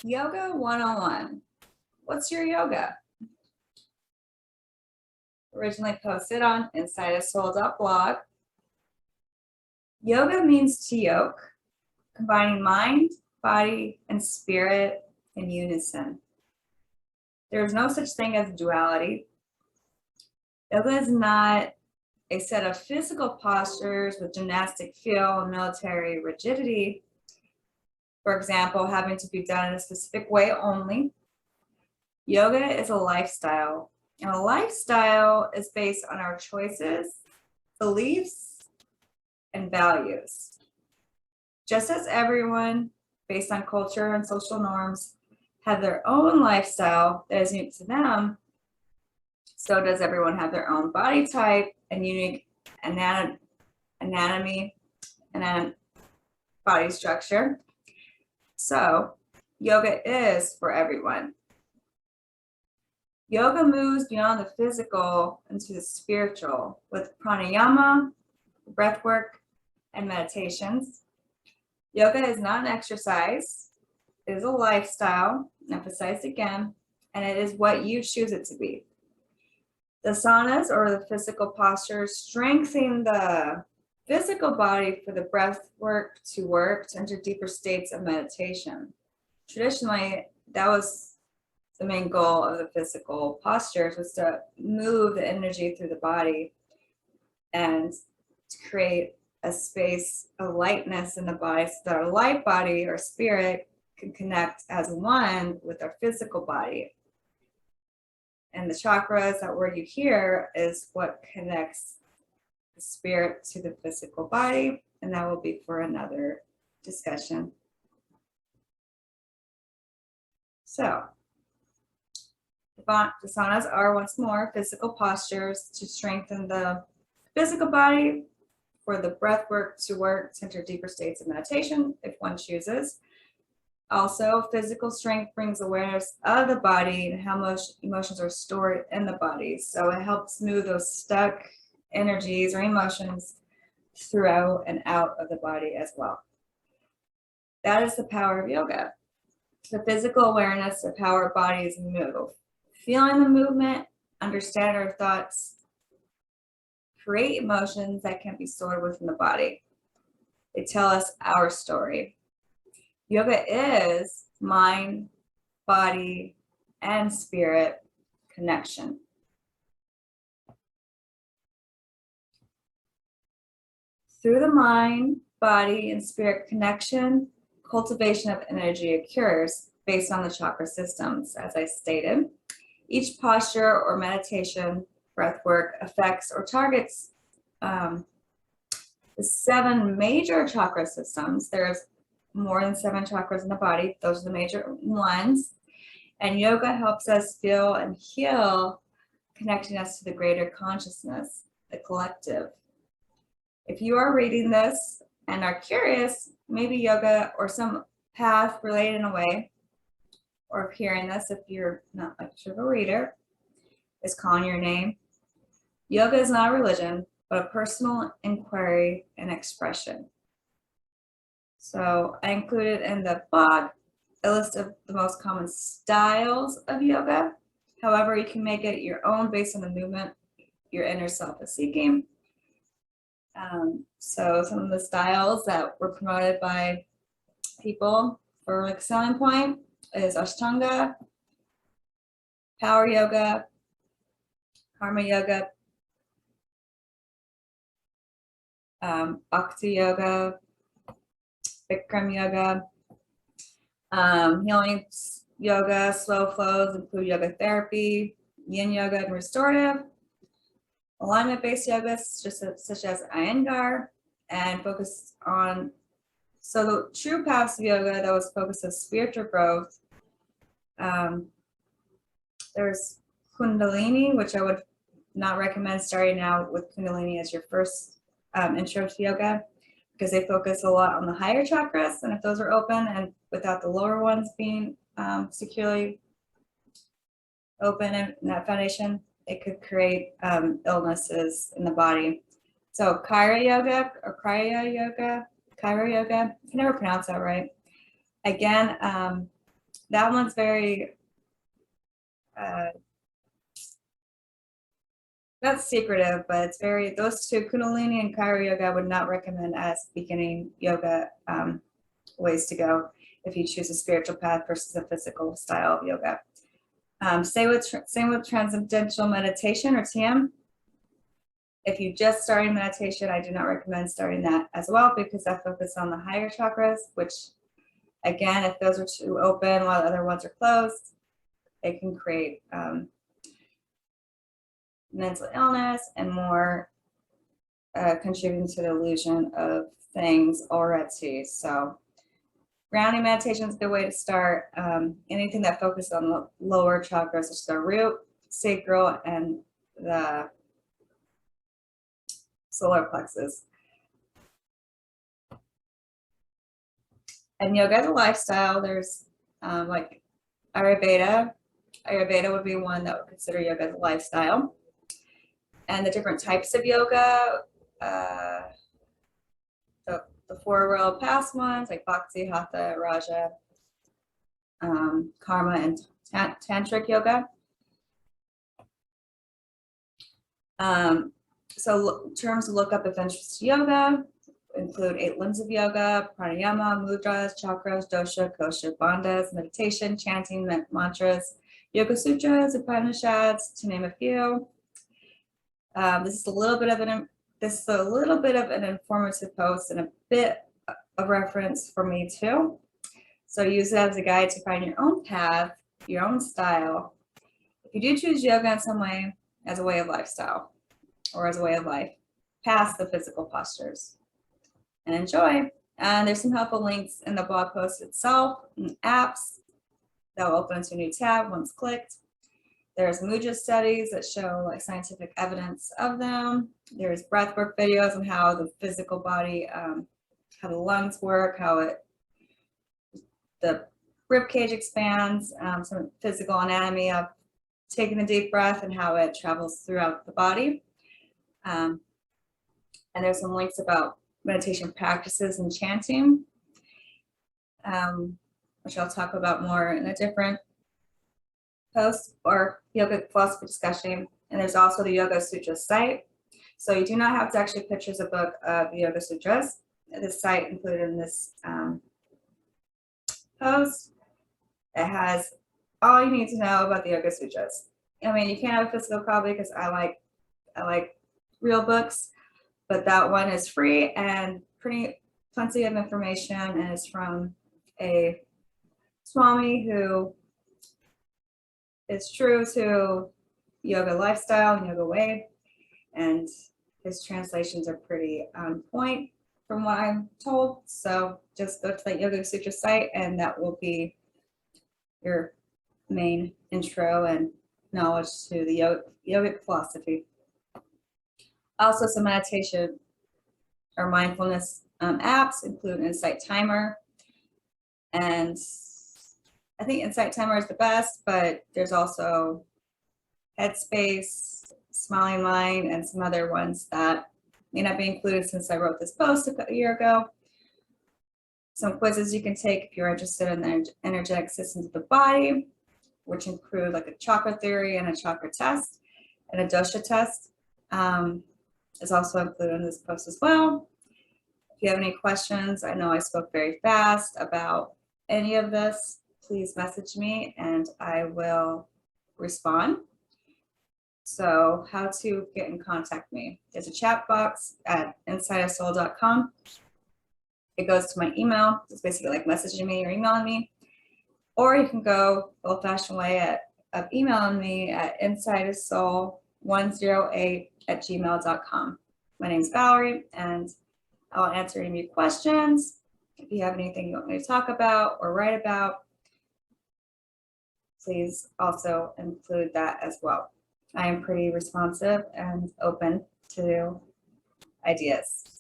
Yoga 101. What's your yoga? Originally posted on insideasoul.blog. Yoga means to yoke, combining mind, body, and spirit in unison. There is no such thing as duality. Yoga is not a set of physical postures with gymnastic feel and military rigidity. For example, having to be done in a specific way only. Yoga is a lifestyle, and a lifestyle is based on our choices, beliefs, and values. Just as everyone, based on culture and social norms, have their own lifestyle that is unique to them, so does everyone have their own body type and unique anatomy and body structure. So yoga is for everyone. Yoga moves beyond the physical into the spiritual with pranayama, breathwork, and meditations. Yoga is not an exercise, it is a lifestyle, emphasized again, and it is what you choose it to be. The asanas, or the physical postures, strengthen the physical body for the breath work to enter deeper states of meditation. Traditionally, that was the main goal of the physical postures, was to move the energy through the body and to create a space of lightness in the body so that our light body or spirit can connect as one with our physical body. And the chakras, that word you hear, is what connects the spirit to the physical body, and that will be for another discussion. So, the asanas are, once more, physical postures to strengthen the physical body, for the breath work to enter deeper states of meditation, if one chooses. Also, physical strength brings awareness of the body and how much emotions are stored in the body. So it helps move those stuck energies or emotions throughout and out of the body as well. That is the power of yoga. The physical awareness of how our bodies move. Feeling the movement, understand our thoughts, create emotions that can be stored within the body. They tell us our story. Yoga is mind, body, and spirit connection. Through the mind, body, and spirit connection, cultivation of energy occurs based on the chakra systems, as I stated. Each posture or meditation, breath work, affects or targets the 7 major chakra systems. There's more than 7 chakras in the body. Those are the major ones. And yoga helps us feel and heal, connecting us to the greater consciousness, the collective. If you are reading this and are curious, maybe yoga or some path related in a way, or hearing this, if you're not much of a reader, is calling your name. Yoga is not a religion, but a personal inquiry and expression. So I included in the blog a list of the most common styles of yoga. However, you can make it your own based on the movement your inner self is seeking. So some of the styles that were promoted by people for like selling point is Ashtanga, Power Yoga, Karma Yoga, Bhakti Yoga, Bikram Yoga, healing yoga, slow flows include yoga therapy, yin yoga, and restorative. Alignment-based yogas, such as Iyengar, and focus on, so the true paths of yoga that was focused on spiritual growth. There's Kundalini, which I would not recommend starting out with Kundalini as your first intro to yoga, because they focus a lot on the higher chakras, and if those are open and without the lower ones being securely open in that foundation, it could create illnesses in the body. So Kriya Yoga, I can never pronounce that right. Again, that one's very, not secretive, but it's very, those two, Kundalini and Chiro Yoga, I would not recommend as beginning yoga ways to go if you choose a spiritual path versus a physical style of yoga. Same with transcendental meditation or TM. If you just starting meditation, I do not recommend starting that as well because I focus on the higher chakras, which again, if those are too open while the other ones are closed, it can create mental illness and more contributing to the illusion of things already. So grounding meditation is a good way to start. Anything that focuses on the lower chakras, such as the root, sacral, and the solar plexus. And yoga as a lifestyle, there's like Ayurveda. Ayurveda would be one that would consider yoga as a lifestyle. And the different types of yoga, the four real past ones like Bhakti, Hatha, Raja, Karma, and Tantric yoga. So terms to look up if interest yoga include 8 limbs of yoga, pranayama, mudras, chakras, dosha, kosha, bandhas, meditation, chanting, mantras, yoga sutras, Upanishads, to name a few. This is a little bit of an informative post and a bit of reference for me too. So use it as a guide to find your own path, your own style. If you do choose yoga in some way as a way of lifestyle or as a way of life, past the physical postures, and enjoy. And there's some helpful links in the blog post itself, and apps that will open to a new tab once clicked. There's mudra studies that show like scientific evidence of them. There's breathwork videos on how the physical body, how the lungs work, how the rib cage expands, some physical anatomy of taking a deep breath and how it travels throughout the body. And there's some links about meditation practices and chanting, which I'll talk about more in a different post or yoga philosophy discussion. And there's also the Yoga Sutras site. So you do not have to actually purchase a book of the Yoga Sutras. This site included in this post. It has all you need to know about the Yoga Sutras. I mean, you can't have a physical copy because I like real books, but that one is free and plenty of information, and it's from a Swami who is true to yoga lifestyle and yoga way, and his translations are pretty on point from what I'm told. So just go to the Yoga Sutra site and that will be your main intro and knowledge to the yogic philosophy. Also, some meditation or mindfulness apps include Insight Timer, and I think Insight Timer is the best, but there's also Headspace, Smiling Mind, and some other ones that may not be included since I wrote this post a year ago. Some quizzes you can take if you're interested in the energetic systems of the body, which include like a chakra theory and a chakra test, and a dosha test is also included in this post as well. If you have any questions, I know I spoke very fast about any of this, please message me and I will respond. So how to get in contact me. There's a chat box at insideofsoul.com. It goes to my email. It's basically like messaging me or emailing me. Or you can go old-fashioned way of emailing me at insideofsoul108@gmail.com. My name's Valerie and I'll answer any of your questions. If you have anything you want me to talk about or write about, please also include that as well. I am pretty responsive and open to ideas.